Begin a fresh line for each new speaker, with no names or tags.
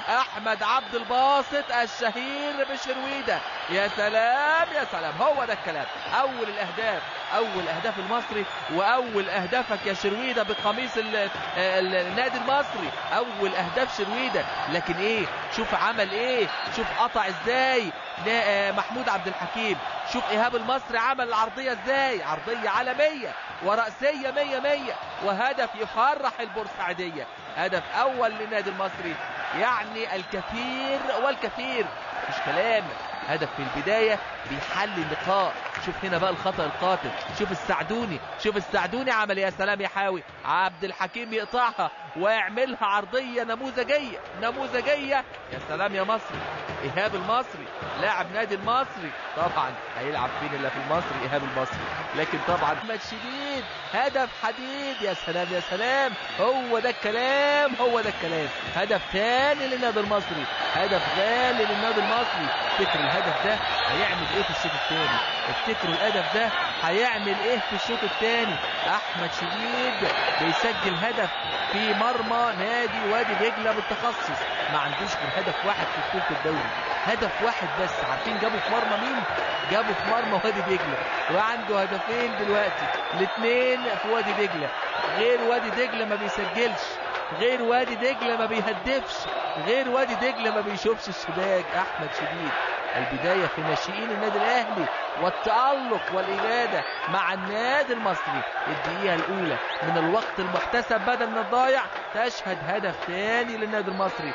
احمد عبد الباسط الشهير بشرويده. يا سلام يا سلام، هو ده الكلام. اول اهداف المصري، واول اهدافك يا شرويده بقميص النادي المصري. اول اهداف شرويده، لكن ايه، شوف عمل ايه، شوف قطع ازاي محمود عبد الحكيم. شوف ايهاب المصري عمل العرضيه ازاي، عرضيه عالميه ورأسيه 100 وهدف يفرح البورسعيديه. هدف اول للنادي المصري، يعني الكثير والكثير، مش كلام. هدف في البداية بيحل اللقاء. شوف هنا بقى الخطأ القاتل، شوف السعدوني عمل يا سلام، يحاول عبد الحكيم يقطعها ويعملها عرضية نموذجية. يا سلام يا مصري. ايهاب المصري لاعب نادي المصري، طبعا هيلعب فين الا في المصري ايهاب المصري، لكن طبعا احمد شديد هدف حديد. يا سلام يا سلام، هو ده الكلام. هدف ثاني للنادي المصري، هدف غالي للنادي المصري. افتكروا الهدف ده هيعمل ايه في الشوط الثاني، افتكروا الهدف ده هيعمل ايه في الشوط الثاني. احمد شديد بيسجل هدف في مرمى نادي وادي دجله بالتخصص. ما عندوش غير هدف واحد في بطوله الدوري، هدف واحد بس. عارفين جابوا في مرمى مين؟ جابوا في مرمى وادي دجله، وعنده هدفين دلوقتي، الاثنين في وادي دجله. غير وادي دجله ما بيسجلش، غير وادي دجله ما بيهدفش، غير وادي دجله ما بيشوفش الشباك. احمد شديد البدايه في ناشئين النادي الاهلي والتألق والإجادة مع النادي المصري. الدقيقة الأولى من الوقت المحتسب بدل من الضايع تشهد هدف ثاني للنادي المصري.